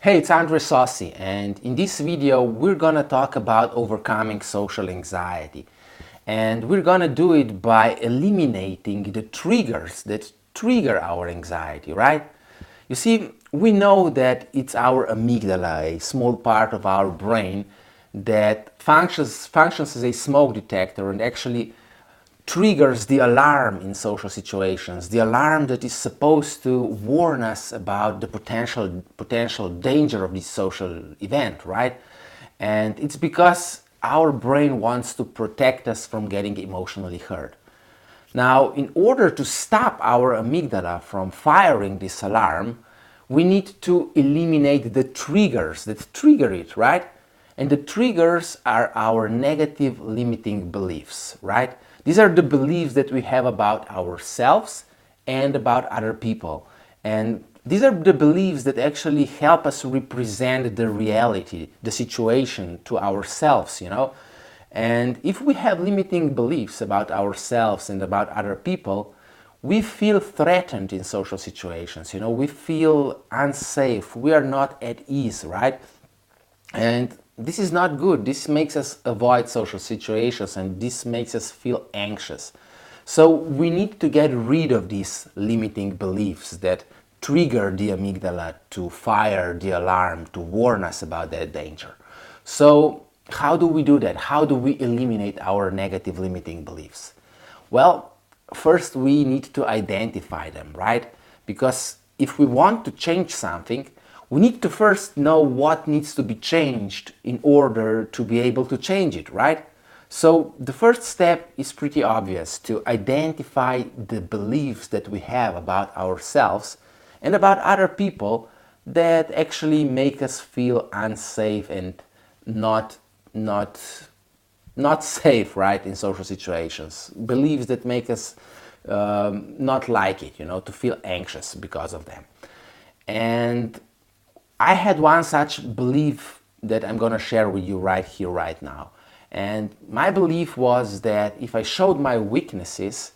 Hey, it's Andre Sossi, and in this video we're gonna talk about overcoming social anxiety. And we're gonna do it by eliminating the triggers that trigger our anxiety, right? You see, we know that it's our amygdala, a small part of our brain that functions as a smoke detector and actually triggers the alarm in social situations, the alarm that is supposed to warn us about the potential danger of this social event, right? And it's because our brain wants to protect us from getting emotionally hurt. Now, in order to stop our amygdala from firing this alarm, we need to eliminate the triggers that trigger it, right? And the triggers are our negative limiting beliefs, right? These are the beliefs that we have about ourselves and about other people. And these are the beliefs that actually help us represent the reality, the situation to ourselves, you know? And if we have limiting beliefs about ourselves and about other people, we feel threatened in social situations, you know, we feel unsafe, we are not at ease, right? And this is not good. This makes us avoid social situations and this makes us feel anxious. So we need to get rid of these limiting beliefs that trigger the amygdala to fire the alarm to warn us about that danger. So how do we do that? How do we eliminate our negative limiting beliefs? Well, first we need to identify them, right? Because if we want to change something, we need to first know what needs to be changed in order to be able to change it, right? So the first step is pretty obvious: to identify the beliefs that we have about ourselves and about other people that actually make us feel unsafe and not not not safe, right, in social situations. Beliefs that make us not like it, you know, to feel anxious because of them. And I had one such belief that I'm going to share with you right here, right now. And my belief was that if I showed my weaknesses,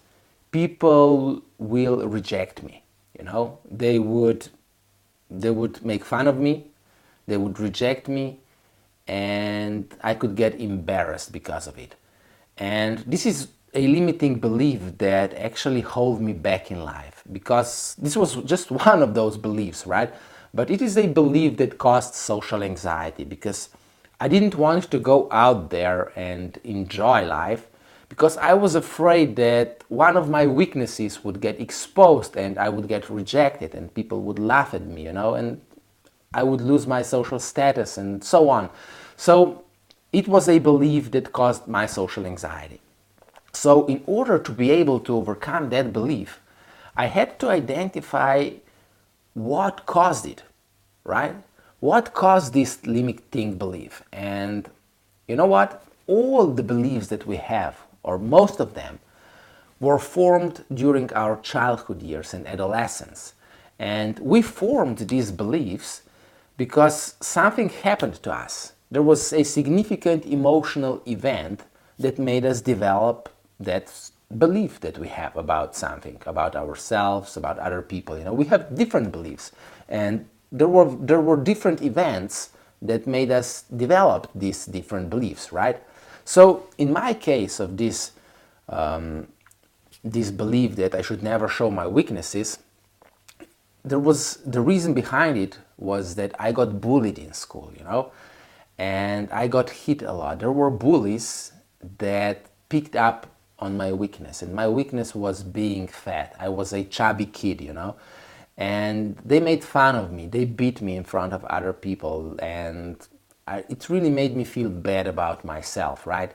people will reject me. You know, they would make fun of me, they would reject me, and I could get embarrassed because of it. And this is a limiting belief that actually hold me back in life, because this was just one of those beliefs, right? But it is a belief that caused social anxiety because I didn't want to go out there and enjoy life because I was afraid that one of my weaknesses would get exposed and I would get rejected and people would laugh at me, you know, and I would lose my social status and so on. So it was a belief that caused my social anxiety. So in order to be able to overcome that belief, I had to identify what caused it, right? What caused this limiting belief? And you know what? All the beliefs that we have, or most of them, were formed during our childhood years and adolescence. And we formed these beliefs because something happened to us. There was a significant emotional event that made us develop that belief that we have about something, about ourselves, about other people. You know, we have different beliefs, and there were different events that made us develop these different beliefs, right? So in my case of this belief that I should never show my weaknesses, the reason behind it was that I got bullied in school, you know, and I got hit a lot. There were bullies that picked up on my weakness, and my weakness was being fat. I was a chubby kid, you know, and they made fun of me. They beat me in front of other people, and it really made me feel bad about myself, right?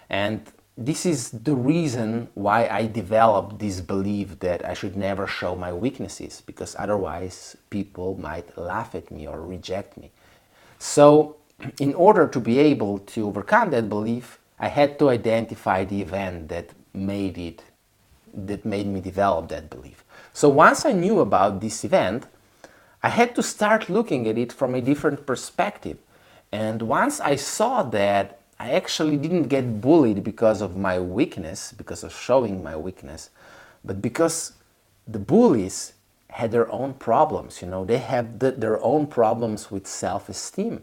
And this is the reason why I developed this belief that I should never show my weaknesses, because otherwise people might laugh at me or reject me. So, in order to be able to overcome that belief, I had to identify the event that made me develop that belief. So once I knew about this event, I had to start looking at it from a different perspective. And once I saw that I actually didn't get bullied because of my weakness, because of showing my weakness, but because the bullies had their own problems, they have their own problems with self-esteem.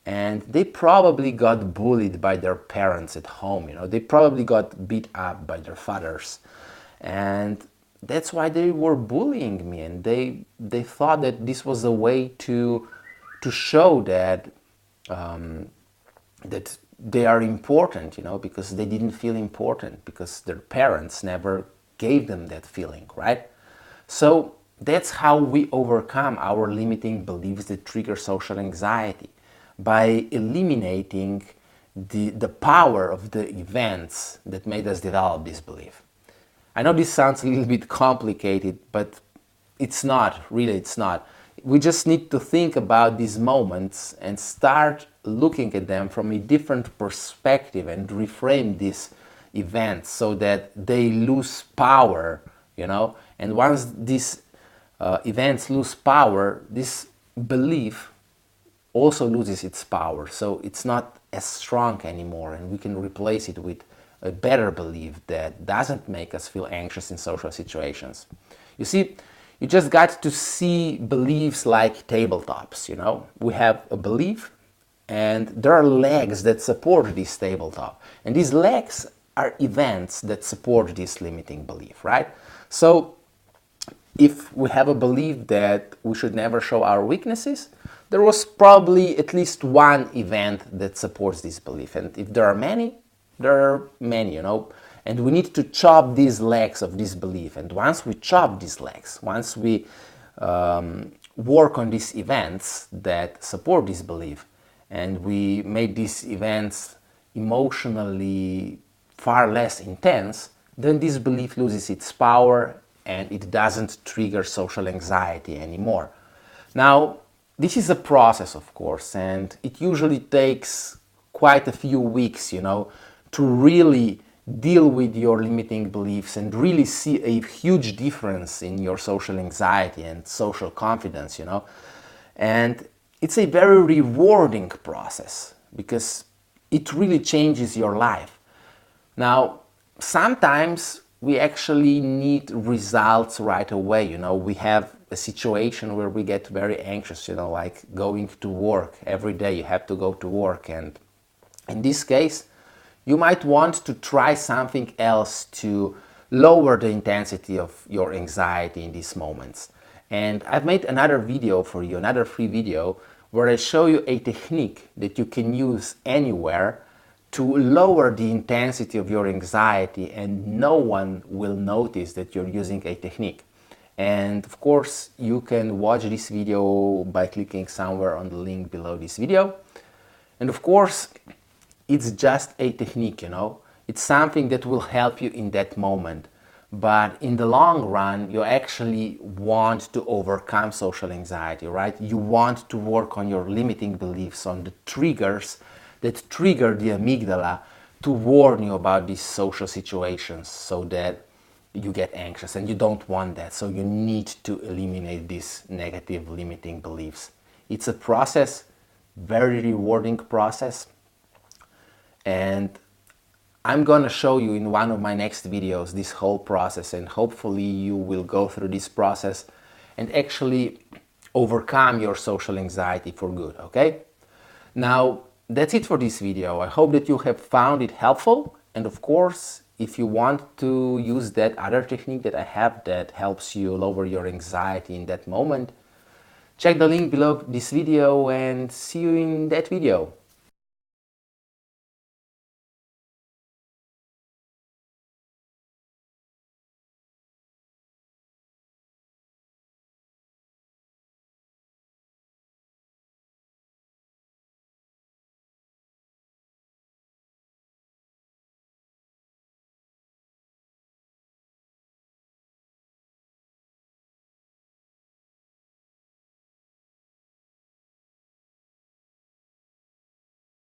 And they probably got bullied by their parents at home, they probably got beat up by their fathers. And that's why they were bullying me, and they thought that this was a way to show that that they are important, because they didn't feel important because their parents never gave them that feeling, right? So that's how we overcome our limiting beliefs that trigger social anxiety, by eliminating the power of the events that made us develop this belief. I know this sounds a little bit complicated, but it's not, really it's not. We just need to think about these moments and start looking at them from a different perspective and reframe these events so that they lose power, And once these events lose power, this belief also loses its power. So it's not as strong anymore, and we can replace it with a better belief that doesn't make us feel anxious in social situations. You see, you just got to see beliefs like tabletops, We have a belief, and there are legs that support this tabletop. And these legs are events that support this limiting belief, right? So if we have a belief that we should never show our weaknesses, there was probably at least one event that supports this belief. And if there are many, and we need to chop these legs of this belief. And once we chop these legs, once we work on these events that support this belief, and we make these events emotionally far less intense, then this belief loses its power and it doesn't trigger social anxiety anymore. Now, this is a process, of course, and it usually takes quite a few weeks, to really deal with your limiting beliefs and really see a huge difference in your social anxiety and social confidence, And it's a very rewarding process because it really changes your life. Now, sometimes we actually need results right away, We have a situation where we get very anxious, like going to work. Every day you have to go to work, and in this case, you might want to try something else to lower the intensity of your anxiety in these moments. And I've made another video for you, another free video, where I show you a technique that you can use anywhere to lower the intensity of your anxiety, and no one will notice that you're using a technique. And of course, you can watch this video by clicking somewhere on the link below this video. And of course, it's just a technique, It's something that will help you in that moment. But in the long run, you actually want to overcome social anxiety, right? You want to work on your limiting beliefs, on the triggers that trigger the amygdala to warn you about these social situations so that you get anxious, and you don't want that. So you need to eliminate these negative limiting beliefs. It's a process, very rewarding process. And I'm gonna show you in one of my next videos this whole process, and hopefully you will go through this process and actually overcome your social anxiety for good, okay? Now, that's it for this video. I hope that you have found it helpful, and of course, if you want to use that other technique that I have that helps you lower your anxiety in that moment, check the link below this video and see you in that video.